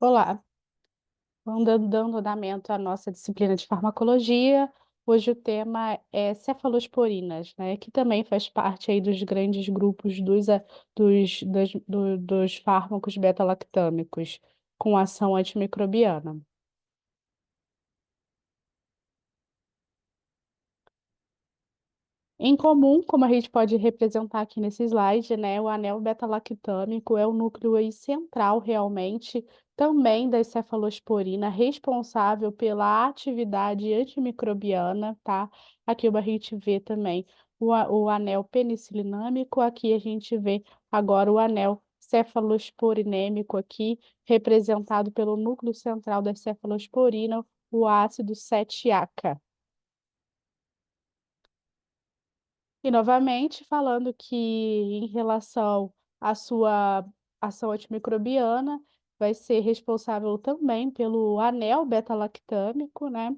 Olá, dando andamento à nossa disciplina de farmacologia. Hoje o tema é cefalosporinas, né, que também faz parte aí dos grandes grupos dos fármacos beta-lactâmicos com ação antimicrobiana. Em comum, como a gente pode representar aqui nesse slide, né, o anel beta-lactâmico é o núcleo aí central realmente também da cefalosporina, responsável pela atividade antimicrobiana, tá? Aqui a gente vê também o anel penicilinâmico, aqui a gente vê agora o anel cefalosporinêmico aqui, representado pelo núcleo central da cefalosporina, o ácido 7-ACA. E novamente falando que em relação à sua ação antimicrobiana, vai ser responsável também pelo anel beta-lactâmico, né?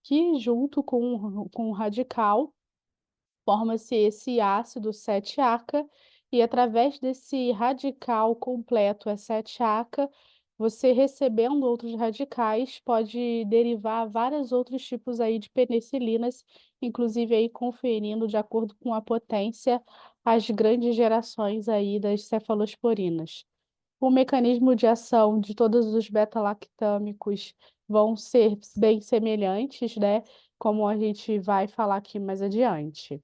Que junto com o radical forma-se esse ácido 7-ACA, e através desse radical completo, é 7-ACA, você recebendo outros radicais, pode derivar vários outros tipos aí de penicilinas, inclusive aí conferindo, de acordo com a potência, as grandes gerações aí das cefalosporinas. O mecanismo de ação de todos os beta-lactâmicos vão ser bem semelhantes, né? Como a gente vai falar aqui mais adiante.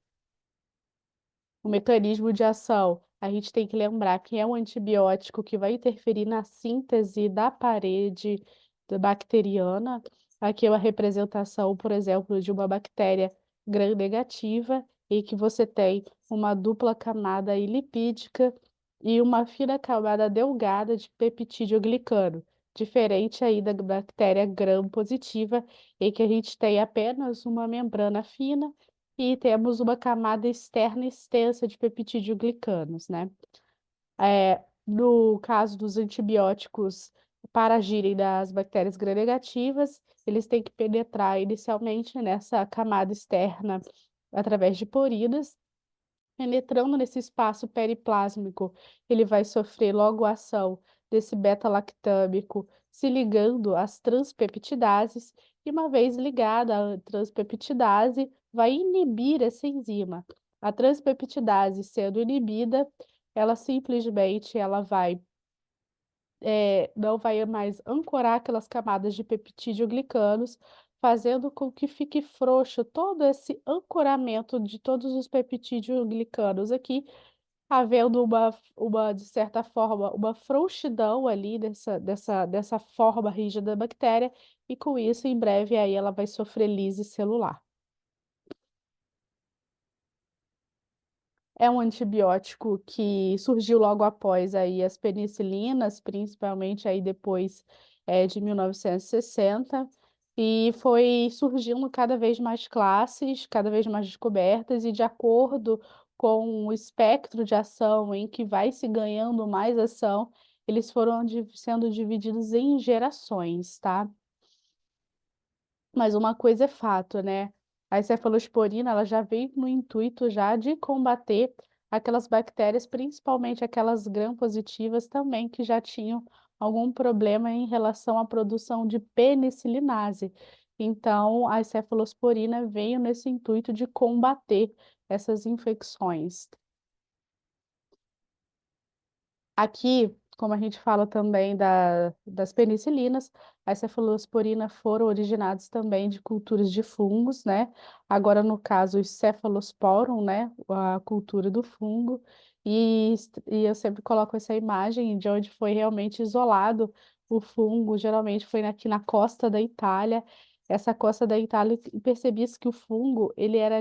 O mecanismo de ação, a gente tem que lembrar que é um antibiótico que vai interferir na síntese da parede bacteriana. Aqui é uma representação, por exemplo, de uma bactéria gram-negativa, e que você tem uma dupla camada aí lipídica e uma fina camada delgada de peptídeo glicano, diferente aí da bactéria gram-positiva, em que a gente tem apenas uma membrana fina e temos uma camada externa extensa de peptídeo-glicanos, né? No caso dos antibióticos, para agirem das bactérias gram-negativas, eles têm que penetrar inicialmente nessa camada externa através de poridas. Penetrando nesse espaço periplásmico, ele vai sofrer logo a ação desse beta-lactâmico, se ligando às transpeptidases, e uma vez ligada à transpeptidase, vai inibir essa enzima. A transpeptidase sendo inibida, ela simplesmente não vai mais ancorar aquelas camadas de peptídeo-glicanos, fazendo com que fique frouxo todo esse ancoramento de todos os peptídeo-glicanos aqui, havendo de certa forma, uma frouxidão ali dessa forma rígida da bactéria, e com isso, em breve, aí ela vai sofrer lise celular. É um antibiótico que surgiu logo após aí as penicilinas, principalmente aí depois de 1960, e foi surgindo cada vez mais classes, cada vez mais descobertas, e de acordo com o espectro de ação em que vai se ganhando mais ação, eles foram sendo divididos em gerações, tá? Mas uma coisa é fato, né? A cefalosporina, ela já veio no intuito já de combater aquelas bactérias, principalmente aquelas gram-positivas também, que já tinham algum problema em relação à produção de penicilinase. Então, a cefalosporina veio nesse intuito de combater essas infecções. Aqui, como a gente fala também das penicilinas, as cefalosporinas foram originadas também de culturas de fungos, né? Agora, no caso, os cephalosporum, né? A cultura do fungo. E eu sempre coloco essa imagem de onde foi realmente isolado o fungo, geralmente foi aqui na costa da Itália. Essa costa da Itália, percebia-se que o fungo,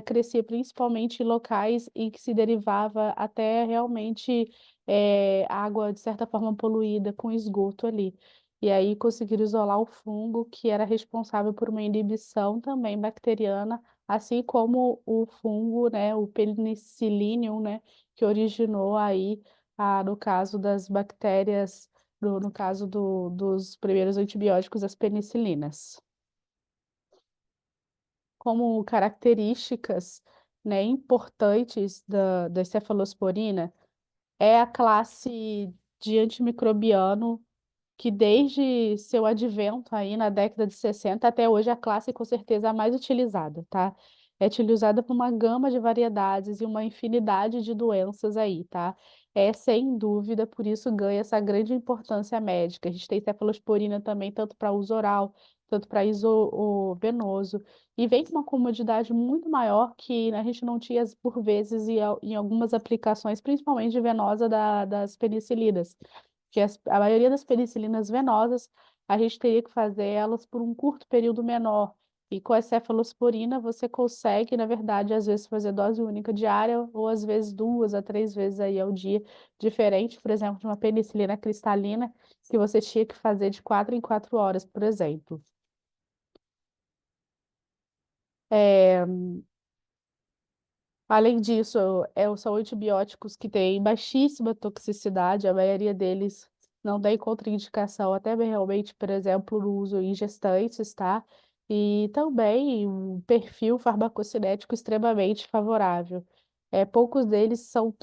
crescia principalmente em locais em que se derivava até realmente água de certa forma poluída com esgoto ali. E aí conseguiram isolar o fungo, que era responsável por uma inibição também bacteriana, assim como o fungo, né, o Penicillium, né, que originou aí, no caso das bactérias, no caso dos primeiros antibióticos, as penicilinas. Como características, né, importantes da cefalosporina, é a classe de antimicrobiano que desde seu advento aí na década de 60 até hoje a classe com certeza é a mais utilizada, tá? É utilizada por uma gama de variedades e uma infinidade de doenças aí, tá? É sem dúvida, por isso ganha essa grande importância médica. A gente tem cefalosporina também, tanto para uso oral, tanto para uso venoso. E vem com uma comodidade muito maior que a gente não tinha, por vezes, em algumas aplicações, principalmente venosa das penicilinas. Que a maioria das penicilinas venosas, a gente teria que fazer elas por um curto período menor. E com a cefalosporina, você consegue, na verdade, às vezes fazer dose única diária, ou às vezes 2 a 3 vezes aí ao dia, diferente, por exemplo, de uma penicilina cristalina, que você tinha que fazer de 4 em 4 horas, por exemplo. É, Além disso, são antibióticos que têm baixíssima toxicidade, a maioria deles não tem contraindicação, até realmente, por exemplo, no uso em gestantes, tá? E também um perfil farmacocinético extremamente favorável. Poucos deles são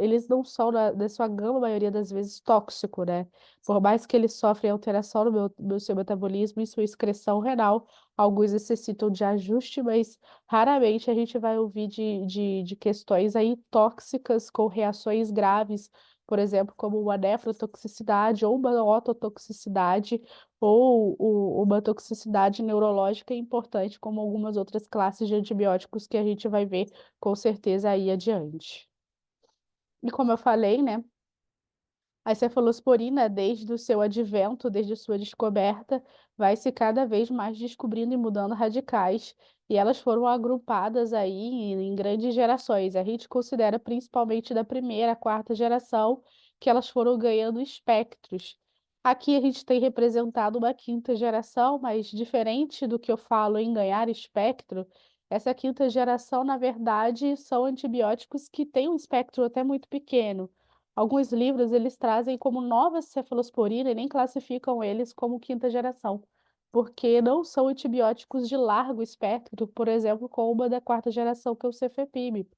eles não são, na sua gama, maioria das vezes, tóxico, né? Por mais que eles sofrem alteração no seu metabolismo e sua excreção renal, alguns necessitam de ajuste, mas raramente a gente vai ouvir de questões aí tóxicas com reações graves, por exemplo, como uma nefrotoxicidade ou uma ototoxicidade ou uma toxicidade neurológica importante, como algumas outras classes de antibióticos que a gente vai ver com certeza aí adiante. E como eu falei, né? A cefalosporina, desde o seu advento, desde a sua descoberta, vai se cada vez mais descobrindo e mudando radicais, e elas foram agrupadas aí em grandes gerações. A gente considera principalmente da primeira, quarta geração, que elas foram ganhando espectros. Aqui a gente tem representado uma quinta geração, mas diferente do que eu falo em ganhar espectro, essa quinta geração, na verdade, são antibióticos que têm um espectro até muito pequeno. Alguns livros eles trazem como nova cefalosporina e nem classificam eles como quinta geração, porque não são antibióticos de largo espectro, por exemplo, como uma da quarta geração, que é o cefepime.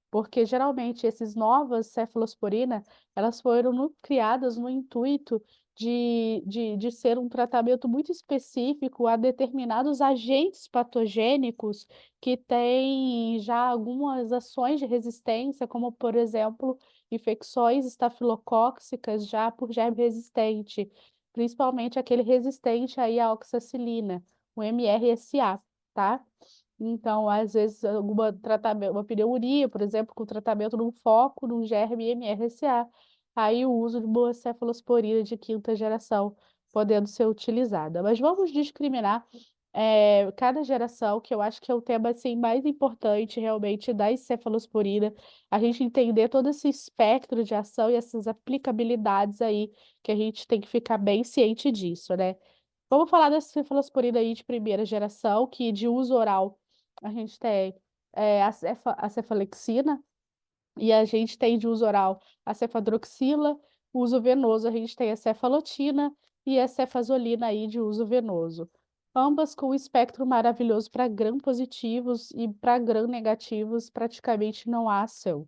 Porque geralmente esses novas cefalosporina, elas foram criadas no intuito de ser um tratamento muito específico a determinados agentes patogênicos que têm já algumas ações de resistência, como, por exemplo, infecções estafilocóccicas já por germe resistente, principalmente aquele resistente aí à oxacilina, o MRSA, tá? Então, às vezes, alguma tratamento, uma pneumonia, por exemplo, com tratamento num foco, num germe MRSA, aí o uso de boa cefalosporina de quinta geração podendo ser utilizada. Mas vamos discriminar cada geração, que eu acho que é o tema assim, mais importante realmente da cefalosporina, a gente entender todo esse espectro de ação e essas aplicabilidades aí, que a gente tem que ficar bem ciente disso, né? Vamos falar da cefalosporina aí de primeira geração, que de uso oral a gente tem a cefalexina, e a gente tem de uso oral a cefadroxila, uso venoso a gente tem a cefalotina e a cefazolina aí de uso venoso. Ambas com um espectro maravilhoso para gram-positivos e para gram-negativos praticamente não há ação.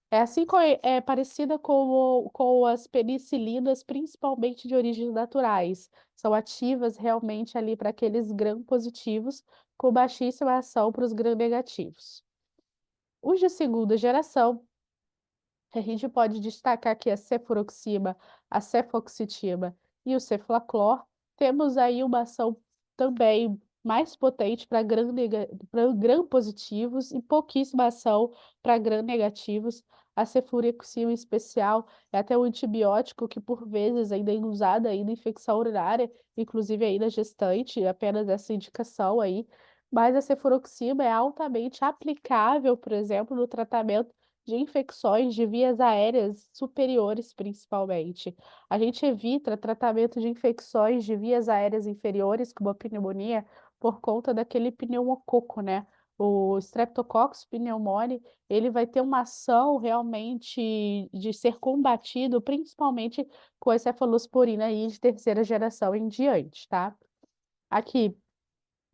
É assim é parecida com as penicilinas, principalmente de origens naturais. São ativas realmente ali para aqueles gram-positivos, com baixíssima ação para os gram-negativos. Os de segunda geração a gente pode destacar aqui a cefuroxima, a cefoxitima e o ceflaclor. Temos aí uma ação também mais potente para gram-positivos e pouquíssima ação para gram-negativos. A cefuroxima em especial é até um antibiótico que por vezes ainda é usado aí na infecção urinária, inclusive aí na gestante, apenas essa indicação aí. Mas a cefuroxima é altamente aplicável, por exemplo, no tratamento de infecções de vias aéreas superiores, principalmente. A gente evita tratamento de infecções de vias aéreas inferiores, como a pneumonia, por conta daquele pneumococo, né? O Streptococcus pneumoniae, ele vai ter uma ação realmente de ser combatido, principalmente com a cefalosporina aí de terceira geração em diante, tá? Aqui,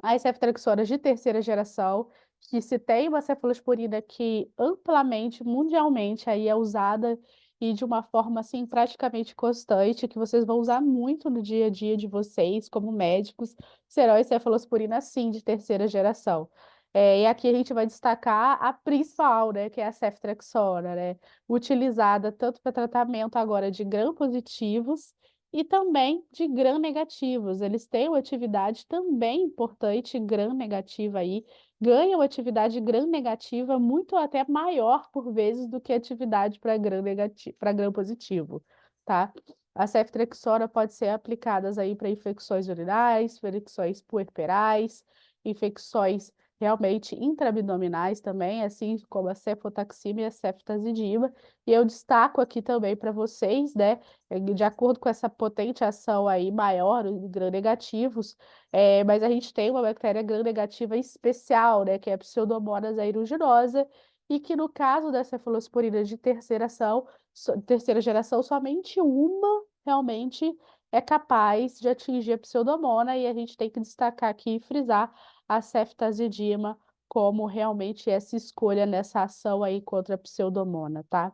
as ceftrexoras de terceira geração, que se tem uma cefalosporina que amplamente, mundialmente, aí é usada e de uma forma assim praticamente constante, que vocês vão usar muito no dia a dia de vocês como médicos, serão as cefalosporinas sim de terceira geração. E aqui a gente vai destacar a principal, né, que é a ceftriaxona, né, utilizada tanto para tratamento agora de gram-positivos e também de gram-negativos. Eles têm uma atividade também importante gram-negativa aí, ganham atividade gram-negativa muito até maior por vezes do que atividade para gram-negativo, para gram-positivo, tá? A ceftriaxona pode ser aplicadas aí para infecções urinárias, infecções puerperais, infecções realmente intraabdominais também, assim como a cefotaximia e a ceftazidima. E eu destaco aqui também para vocês, né, de acordo com essa potente ação aí maior, os gram-negativos, mas a gente tem uma bactéria gram-negativa especial, né, que é a Pseudomonas aeruginosa, e que no caso da cefalosporina de terceira geração, somente uma realmente é capaz de atingir a pseudomona, e a gente tem que destacar aqui e frisar a ceftazidima como realmente essa escolha nessa ação aí contra a pseudomona, tá?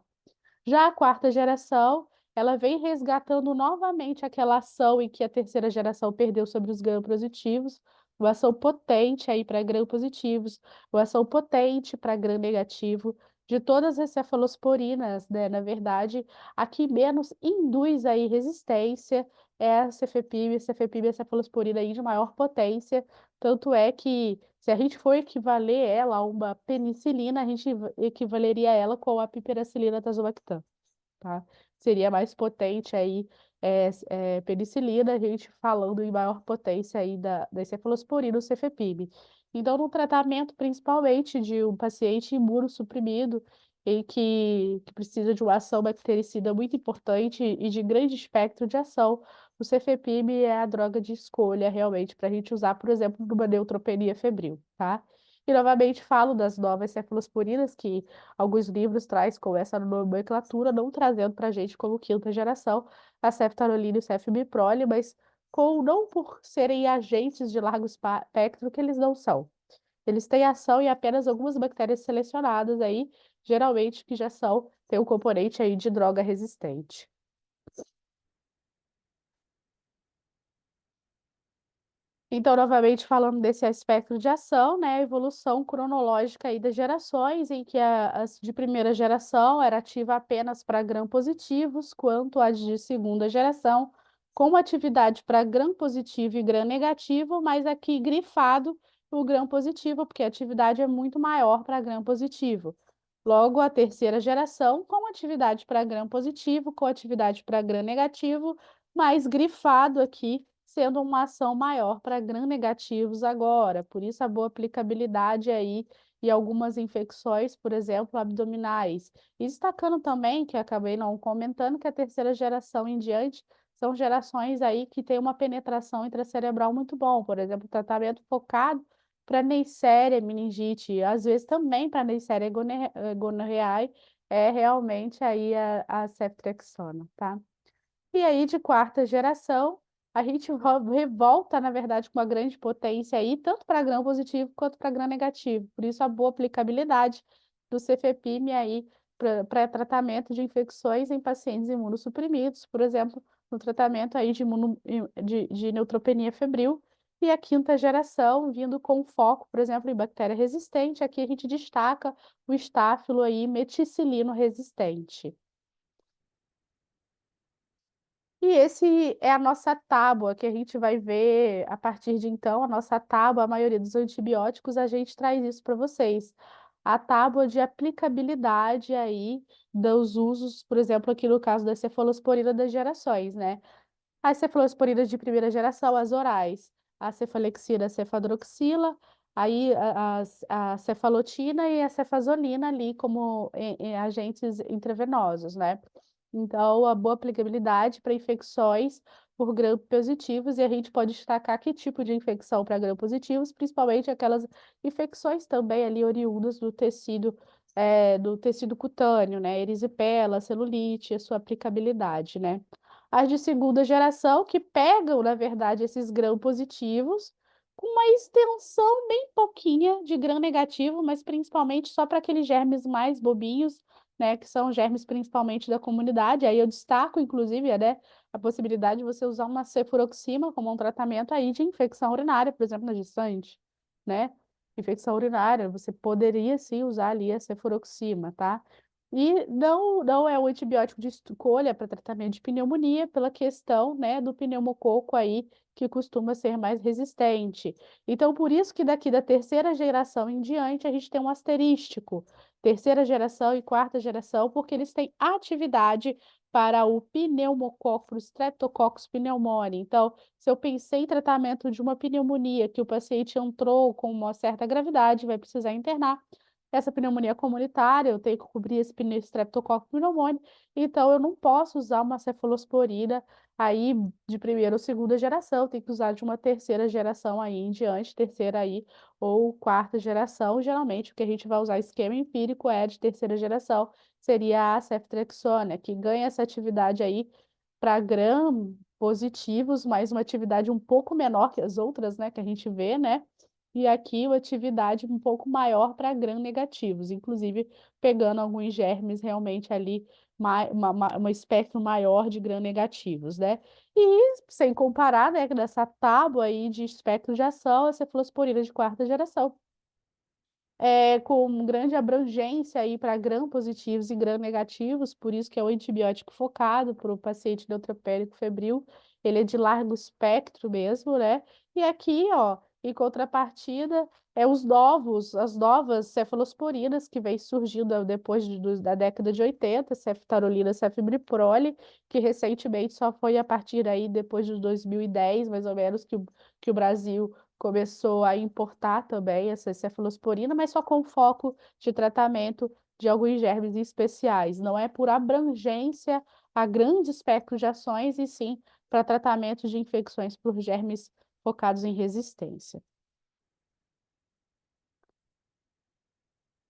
Já a quarta geração, ela vem resgatando novamente aquela ação em que a terceira geração perdeu sobre os gram-positivos, uma ação potente aí para gram-positivos, uma ação potente para gram-negativo, de todas as cefalosporinas, né? Na verdade, a que menos induz aí resistência é a cefepime, a cefalosporina aí de maior potência, tanto é que se a gente for equivaler ela a uma penicilina, a gente equivaleria ela com a piperacilina tazobactam, tá? Seria mais potente aí penicilina, a gente falando em maior potência aí da cefalosporina, o cefepime. Então, no tratamento principalmente de um paciente imunossuprimido, em que precisa de uma ação bactericida muito importante e de grande espectro de ação, o cefepime é a droga de escolha realmente para a gente usar, por exemplo, numa neutropenia febril, tá? E novamente falo das novas cefalosporinas, que alguns livros traz com essa nomenclatura, não trazendo para a gente como quinta geração a ceftarolina e o cefbiprole, mas não por serem agentes de largo espectro que eles não são. Eles têm ação em apenas algumas bactérias selecionadas aí, geralmente que já tem um componente aí de droga resistente. Então, novamente falando desse aspecto de ação, né, a evolução cronológica aí das gerações, em que as de primeira geração era ativa apenas para gram-positivos, quanto as de segunda geração, com atividade para gram-positivo e gram-negativo, mas aqui grifado o gram-positivo, porque a atividade é muito maior para gram-positivo. Logo, a terceira geração, com atividade para gram-positivo, com atividade para gram-negativo, mas grifado aqui sendo uma ação maior para gram-negativos agora. Por isso, a boa aplicabilidade aí e algumas infecções, por exemplo, abdominais. E destacando também, que acabei não comentando, que a terceira geração em diante são gerações aí que têm uma penetração intracerebral muito bom. Por exemplo, tratamento focado para Neisseria meningite, às vezes também para Neisseria gonorreae, é realmente aí a ceftriaxona, tá? E aí, de quarta geração, a gente volta, na verdade, com uma grande potência aí, tanto para gram positivo quanto para gram negativo. Por isso, a boa aplicabilidade do cefepime aí para tratamento de infecções em pacientes imunossuprimidos, por exemplo, no tratamento aí de neutropenia febril. E a quinta geração, vindo com foco, por exemplo, em bactéria resistente, aqui a gente destaca o estáfilo aí meticilino resistente. E esse é a nossa tábua, que a gente vai ver a partir de então, a nossa tábua, a maioria dos antibióticos, a gente traz isso para vocês. A tábua de aplicabilidade aí dos usos, por exemplo, aqui no caso da cefalosporina das gerações, né? As cefalosporinas de primeira geração, as orais, a cefalexina, a cefadroxila, aí a cefalotina e a cefazolina ali como agentes intravenosos, né? Então, a boa aplicabilidade para infecções por gram-positivos, e a gente pode destacar que tipo de infecção para gram-positivos, principalmente aquelas infecções também ali oriundas do tecido cutâneo, né? Erisipela, celulite, a sua aplicabilidade, né? As de segunda geração, que pegam, na verdade, esses gram-positivos, com uma extensão bem pouquinha de gram negativo, mas principalmente só para aqueles germes mais bobinhos, né, que são germes principalmente da comunidade. Aí eu destaco, inclusive, né, a possibilidade de você usar uma cefuroxima como um tratamento aí de infecção urinária, por exemplo, na gestante, né? Infecção urinária, você poderia sim usar ali a cefuroxima, tá? E não é o antibiótico de escolha para tratamento de pneumonia, pela questão, né, do pneumococo aí, que costuma ser mais resistente. Então, por isso que daqui da terceira geração em diante, a gente tem um asterístico, terceira geração e quarta geração, porque eles têm atividade para o pneumococcus, Streptococcus pneumoniae. Então, se eu pensei em tratamento de uma pneumonia que o paciente entrou com uma certa gravidade, vai precisar internar. Essa pneumonia comunitária, eu tenho que cobrir esse Streptococcus pneumoniae, então eu não posso usar uma cefalosporina aí de primeira ou segunda geração, tem que usar de uma terceira geração aí em diante, terceira aí ou quarta geração. Geralmente o que a gente vai usar esquema empírico é de terceira geração, seria a ceftriaxona, que ganha essa atividade aí para gram positivos, mas uma atividade um pouco menor que as outras, né, que a gente vê, né? E aqui uma atividade um pouco maior para gram negativos, inclusive pegando alguns germes realmente ali, uma espectro maior de gram negativos, né? E sem comparar, né, dessa tábua aí de espectro de ação, a cefalosporina de quarta geração com grande abrangência aí para gram-positivos e gram-negativos, por isso que é o antibiótico focado para o paciente neutropénico febril, ele é de largo espectro mesmo, né? E aqui, ó, em contrapartida, as novas cefalosporinas que vem surgindo depois da década de 80, ceftarolina, cefbriprole, que recentemente só foi a partir aí depois de 2010, mais ou menos, que o Brasil começou a importar também essa cefalosporina, mas só com foco de tratamento de alguns germes especiais. Não é por abrangência a grande espectro de ações, e sim para tratamento de infecções por germes focados em resistência.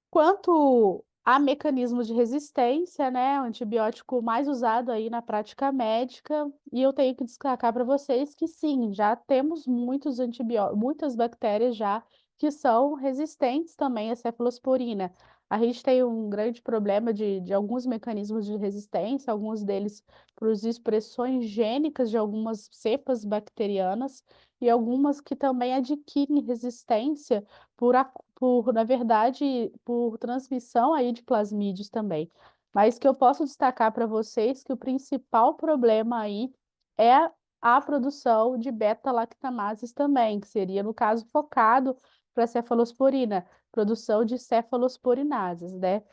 Quanto a mecanismos de resistência, né, o antibiótico mais usado aí na prática médica, e eu tenho que destacar para vocês que sim, já temos muitos antibióticos, muitas bactérias já que são resistentes também à cefalosporina. A gente tem um grande problema de alguns mecanismos de resistência, alguns deles por expressões gênicas de algumas cepas bacterianas e algumas que também adquirem resistência na verdade, por transmissão aí de plasmídeos também. Mas que eu posso destacar para vocês que o principal problema aí é a produção de beta-lactamases também, que seria, no caso, focado para a cefalosporina, produção de cefalosporinases, né?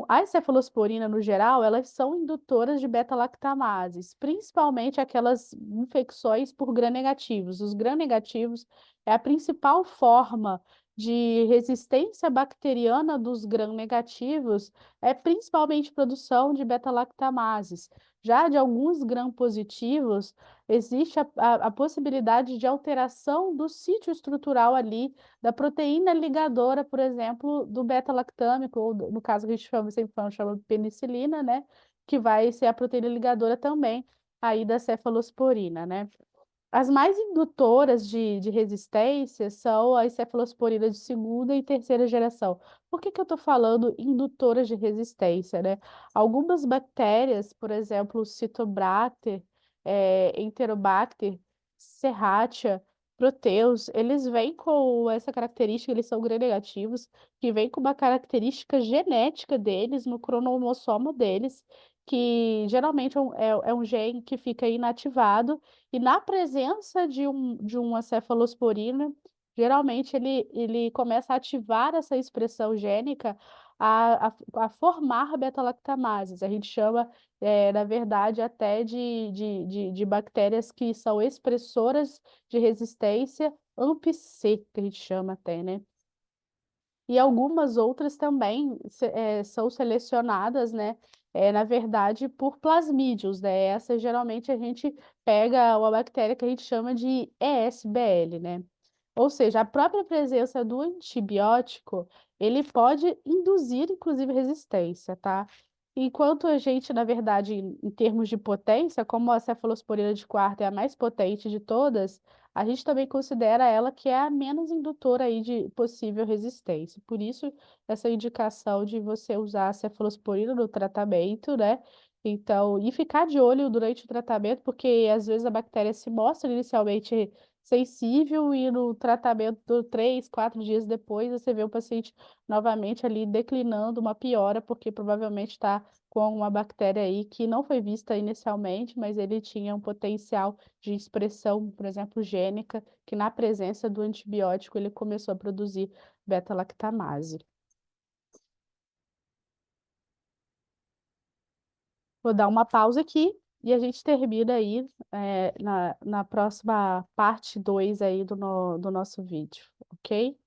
As cefalosporinas, no geral, elas são indutoras de beta-lactamases, principalmente aquelas infecções por gram-negativos. Os gram-negativos é a principal forma de resistência bacteriana dos gram-negativos, é principalmente produção de beta-lactamases. Já de alguns gram-positivos, existe a possibilidade de alteração do sítio estrutural ali da proteína ligadora, por exemplo, do beta-lactâmico, ou no caso que a gente chama de penicilina, né? Que vai ser a proteína ligadora também aí da cefalosporina, né? As mais indutoras de resistência são as cefalosporinas de segunda e terceira geração. Por que que eu estou falando indutoras de resistência, né? Algumas bactérias, por exemplo, o Citobacter, Enterobacter, Serratia, Proteus, eles vêm com essa característica, eles são gram-negativos, que vem com uma característica genética deles, no cromossoma deles, que geralmente é um gene que fica inativado e na presença de uma cefalosporina, geralmente ele começa a ativar essa expressão gênica a formar beta-lactamases. A gente chama, na verdade, até de bactérias que são expressoras de resistência AMP-C, que a gente chama até, né? E algumas outras também são selecionadas, né? Na verdade, por plasmídios, né? Essa geralmente a gente pega uma bactéria que a gente chama de ESBL, né? Ou seja, a própria presença do antibiótico, ele pode induzir, inclusive, resistência, tá? Enquanto a gente, na verdade, em termos de potência, como a cefalosporina de quarta é a mais potente de todas, a gente também considera ela que é a menos indutora aí de possível resistência. Por isso, essa indicação de você usar a cefalosporina no tratamento, né? Então, e ficar de olho durante o tratamento, porque às vezes a bactéria se mostra inicialmente sensível e no tratamento, 3, 4 dias depois, você vê o paciente novamente ali declinando uma piora, porque provavelmente está com uma bactéria aí que não foi vista inicialmente, mas ele tinha um potencial de expressão, por exemplo, gênica, que na presença do antibiótico ele começou a produzir beta-lactamase. Vou dar uma pausa aqui e a gente termina aí na próxima parte 2 aí do nosso vídeo, ok?